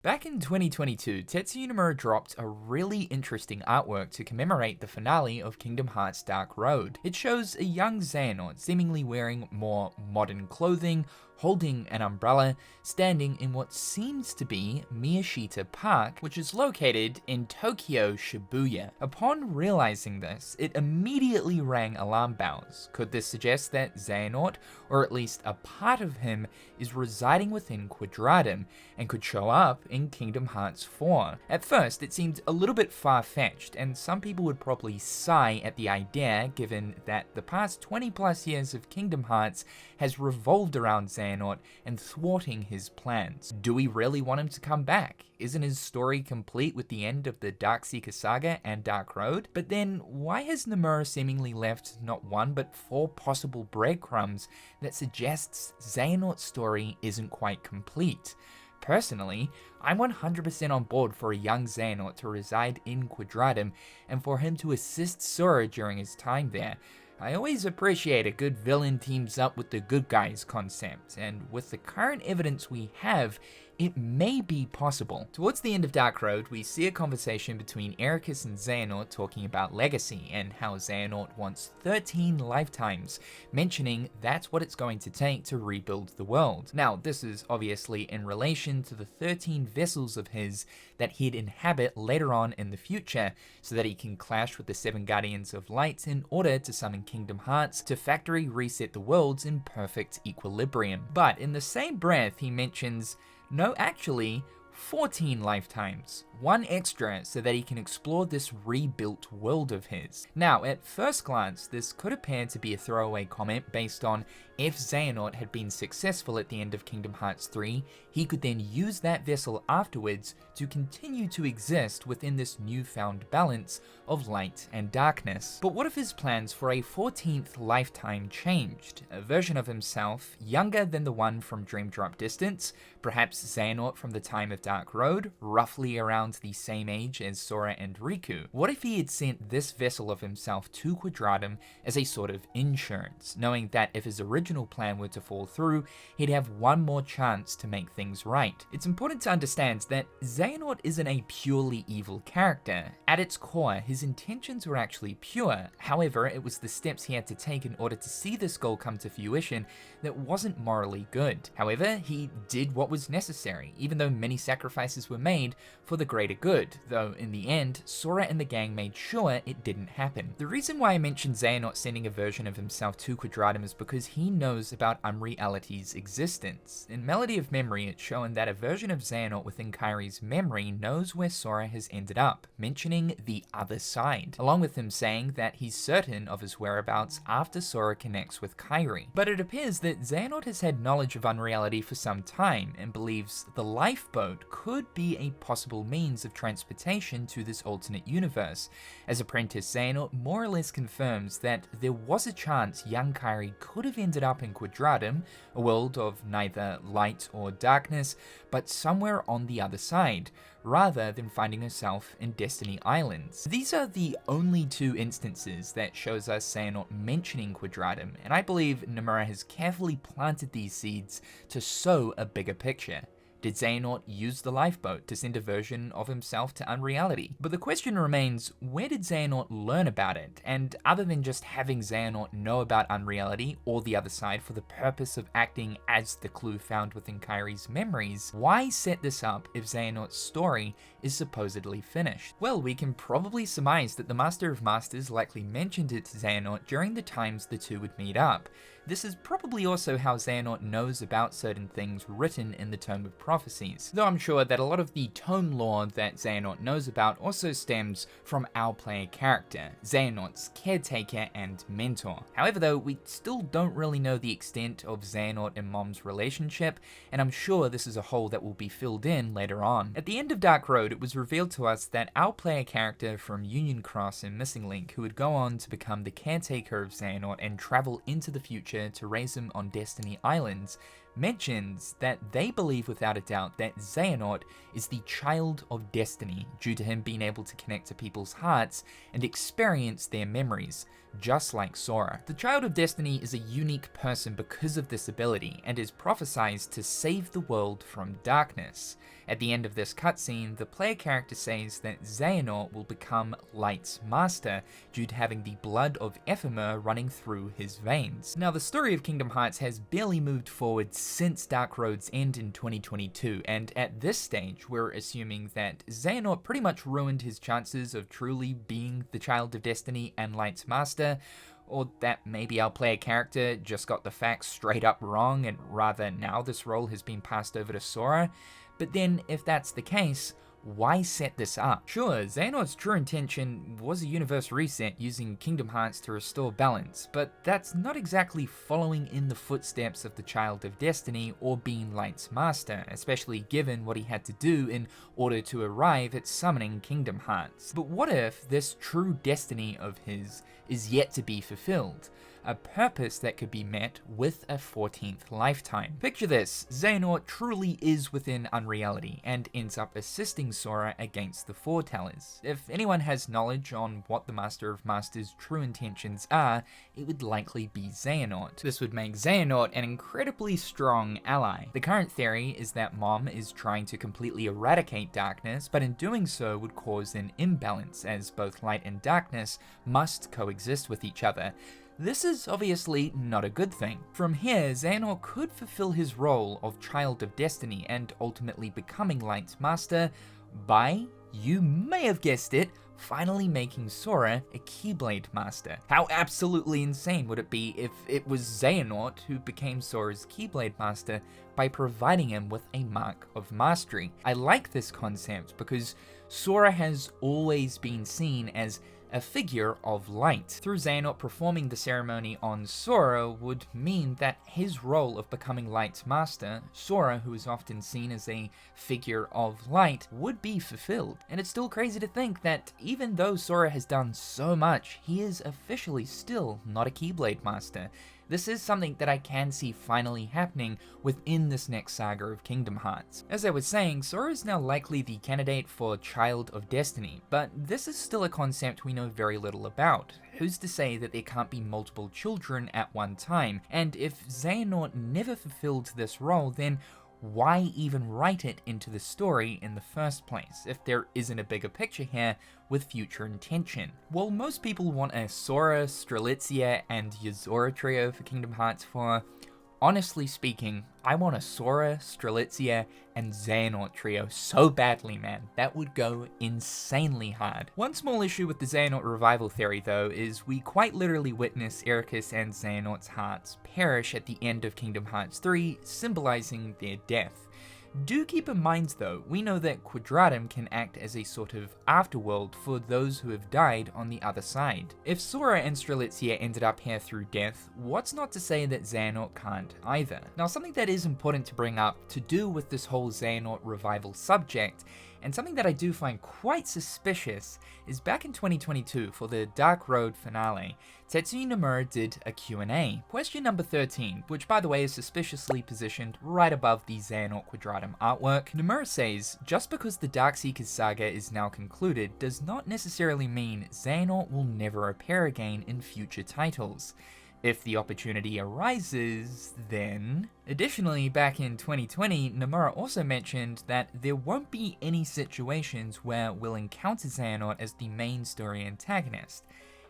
Back in 2022, Tetsuya Nomura dropped a really interesting artwork to commemorate the finale of Kingdom Hearts Dark Road. It shows a young Xehanort seemingly wearing more modern clothing, holding an umbrella, standing in what seems to be Miyashita Park, which is located in Tokyo, Shibuya. Upon realizing this, it immediately rang alarm bells. Could this suggest that Xehanort, or at least a part of him, is residing within Quadratum and could show up in Kingdom Hearts 4? At first, it seemed a little bit far-fetched, and some people would probably sigh at the idea, given that the past 20 plus years of Kingdom Hearts has revolved around Xehanort and thwarting his plans. Do we really want him to come back? Isn't his story complete with the end of the Darkseeker Saga and Dark Road? But then, why has Nomura seemingly left not one but 4 possible breadcrumbs that suggests Xehanort's story isn't quite complete? Personally, I'm 100% on board for a young Xehanort to reside in Quadratum and for him to assist Sora during his time there. I always appreciate a good villain teams up with the good guys concept, and with the current evidence we have, it may be possible. Towards the end of Dark Road, we see a conversation between Ericus and Xehanort talking about legacy and how Xehanort wants 13 lifetimes, mentioning that's what it's going to take to rebuild the world. Now, this is obviously in relation to the 13 vessels of his that he'd inhabit later on in the future, so that he can clash with the 7 Guardians of Light in order to summon Kingdom Hearts to factory reset the worlds in perfect equilibrium. But in the same breath, he mentions, no, actually, 14 lifetimes, 1 extra so that he can explore this rebuilt world of his. Now, at first glance, this could appear to be a throwaway comment based on if Xehanort had been successful at the end of Kingdom Hearts 3, he could then use that vessel afterwards to continue to exist within this newfound balance of light and darkness. But what if his plans for a 14th lifetime changed? A version of himself younger than the one from Dream Drop Distance, perhaps Xehanort from the time of Dark Road, roughly around the same age as Sora and Riku. What if he had sent this vessel of himself to Quadratum as a sort of insurance, knowing that if his original plan were to fall through, he'd have one more chance to make things right? It's important to understand that Xehanort isn't a purely evil character. At its core, his intentions were actually pure. However, it was the steps he had to take in order to see this goal come to fruition that wasn't morally good. However, he did what was necessary, even though many sacrifices were made for the greater good, though in the end, Sora and the gang made sure it didn't happen. The reason why I mentioned Xehanort sending a version of himself to Quadratum is because he knows about Unreality's existence. In Melody of Memory, it's shown that a version of Xehanort within Kairi's memory knows where Sora has ended up, mentioning the other side, along with him saying that he's certain of his whereabouts after Sora connects with Kairi. But it appears that Xehanort has had knowledge of Unreality for some time and believes the Lifeboat could be a possible means of transportation to this alternate universe, as Apprentice Xehanort more or less confirms that there was a chance young Kairi could have ended up in Quadratum, a world of neither light or darkness, but somewhere on the other side, rather than finding herself in Destiny Islands. These are the only 2 instances that shows us Xehanort mentioning Quadratum, and I believe Nomura has carefully planted these seeds to sow a bigger picture. Did Xehanort use the Lifeboat to send a version of himself to Unreality? But the question remains, where did Xehanort learn about it? And other than just having Xehanort know about Unreality or the other side for the purpose of acting as the clue found within Kairi's memories, why set this up if Xehanort's story is supposedly finished? Well, we can probably surmise that the Master of Masters likely mentioned it to Xehanort during the times the two would meet up. This is probably also how Xehanort knows about certain things written in the Tome of Prophecies, though I'm sure that a lot of the tome lore that Xehanort knows about also stems from our player character, Xehanort's caretaker and mentor. However though, we still don't really know the extent of Xehanort and Mom's relationship, and I'm sure this is a hole that will be filled in later on. At the end of Dark Road, it was revealed to us that our player character from Union Cross and Missing Link, who would go on to become the caretaker of Xehanort and travel into the future to raise him on Destiny Islands, mentions that they believe without a doubt that Xehanort is the child of destiny due to him being able to connect to people's hearts and experience their memories, just like Sora. The child of destiny is a unique person because of this ability and is prophesied to save the world from darkness. At the end of this cutscene, the player character says that Xehanort will become Light's master due to having the blood of Ephemer running through his veins. Now, the story of Kingdom Hearts has barely moved forward since Dark Road's end in 2022, and at this stage, we're assuming that Xehanort pretty much ruined his chances of truly being the child of destiny and Light's master, or that maybe our player character just got the facts straight up wrong and rather now this role has been passed over to Sora. But then, if that's the case, why set this up? Sure, Xehanort's true intention was a universe reset using Kingdom Hearts to restore balance, but that's not exactly following in the footsteps of the Child of Destiny or being Light's master, especially given what he had to do in order to arrive at summoning Kingdom Hearts. But what if this true destiny of his is yet to be fulfilled? A purpose that could be met with a 14th lifetime. Picture this, Xehanort truly is within unreality and ends up assisting Sora against the Foretellers. If anyone has knowledge on what the Master of Masters' true intentions are, it would likely be Xehanort. This would make Xehanort an incredibly strong ally. The current theory is that Mom is trying to completely eradicate darkness, but in doing so would cause an imbalance as both light and darkness must coexist with each other. This is obviously not a good thing. From here, Xehanort could fulfill his role of Child of Destiny and ultimately becoming Light's master by, you may have guessed it, finally making Sora a Keyblade master. How absolutely insane would it be if it was Xehanort who became Sora's Keyblade master by providing him with a mark of mastery? I like this concept because Sora has always been seen as a figure of light. Through Xehanort performing the ceremony on Sora would mean that his role of becoming Light's master, Sora, who is often seen as a figure of light, would be fulfilled. And it's still crazy to think that even though Sora has done so much, he is officially still not a Keyblade master. This is something that I can see finally happening within this next saga of Kingdom Hearts. As I was saying, Sora is now likely the candidate for Child of Destiny, but this is still a concept we know very little about. Who's to say that there can't be multiple children at one time? And if Xehanort never fulfilled this role, then why even write it into the story in the first place, if there isn't a bigger picture here with future intention? While most people want a Sora, Strelitzia, and Yozora trio for Kingdom Hearts 4, honestly speaking, I want a Sora, Strelitzia, and Xehanort trio so badly, man. That would go insanely hard. One small issue with the Xehanort revival theory, though, is we quite literally witness Ericus and Xehanort's hearts perish at the end of Kingdom Hearts 3, symbolizing their death. Do keep in mind though, we know that Quadratum can act as a sort of afterworld for those who have died on the other side. If Sora and Strelitzia ended up here through death, what's not to say that Xehanort can't either? Now, something that is important to bring up to do with this whole Xehanort revival subject, and something that I do find quite suspicious, is back in 2022 for the Dark Road finale, Tetsuya Nomura did a Q&A. Question number 13, which by the way is suspiciously positioned right above the Xehanort Quadratum artwork. Nomura says, just because the Darkseeker saga is now concluded does not necessarily mean Xehanort will never appear again in future titles. If the opportunity arises, then... Additionally, back in 2020, Nomura also mentioned that there won't be any situations where we'll encounter Xehanort as the main story antagonist.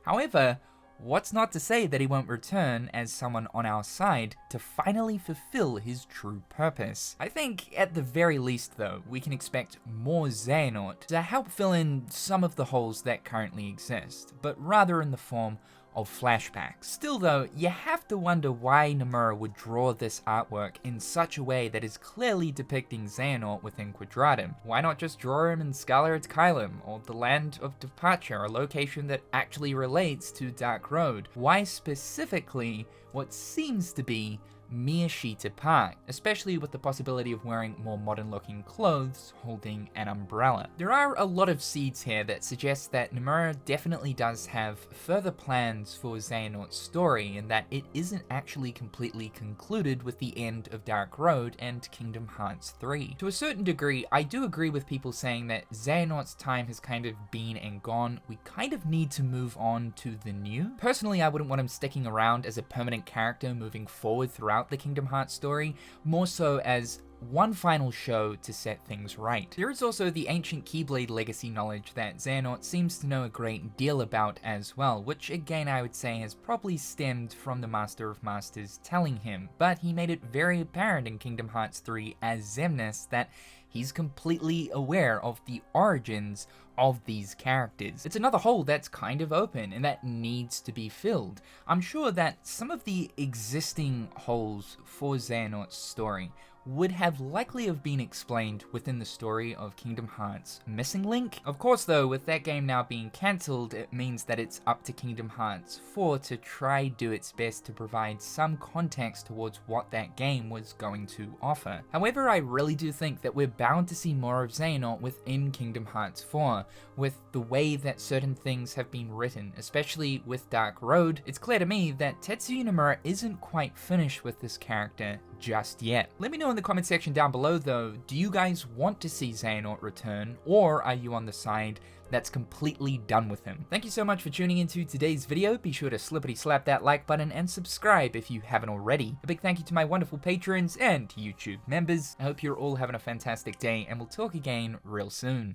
However, what's not to say that he won't return as someone on our side to finally fulfill his true purpose? I think, at the very least though, we can expect more Xehanort to help fill in some of the holes that currently exist, but rather in the form of flashbacks. Still though, you have to wonder why Nomura would draw this artwork in such a way that is clearly depicting Xehanort within Quadratum. Why not just draw him in Scarlet's Kylum, or the Land of Departure, a location that actually relates to Dark Road? Why specifically what seems to be mere sheet apart, especially with the possibility of wearing more modern looking clothes holding an umbrella. There are a lot of seeds here that suggest that Nomura definitely does have further plans for Xehanort's story, and that it isn't actually completely concluded with the end of Dark Road and Kingdom Hearts 3. To a certain degree, I do agree with people saying that Xehanort's time has kind of been and gone. We kind of need to move on to the new. Personally, I wouldn't want him sticking around as a permanent character moving forward throughout the Kingdom Hearts story, more so as one final show to set things right. There is also the ancient Keyblade legacy knowledge that Xehanort seems to know a great deal about as well, which again I would say has probably stemmed from the Master of Masters telling him, but he made it very apparent in Kingdom Hearts 3 as Xemnas that he's completely aware of the origins of these characters. It's another hole that's kind of open and that needs to be filled. I'm sure that some of the existing holes for Xehanort's story would have likely have been explained within the story of Kingdom Hearts Missing Link. Of course though, with that game now being cancelled, it means that it's up to Kingdom Hearts 4 to try do its best to provide some context towards what that game was going to offer. However, I really do think that we're bound to see more of Xehanort within Kingdom Hearts 4, with the way that certain things have been written, especially with Dark Road. It's clear to me that Tetsuya Nomura isn't quite finished with this character just yet. Let me know in the comment section down below though, do you guys want to see Xehanort return, or are you on the side that's completely done with him? Thank you so much for tuning into today's video. Be sure to slippity slap that like button and subscribe if you haven't already. A big thank you to my wonderful patrons and YouTube members. I hope you're all having a fantastic day, and we'll talk again real soon.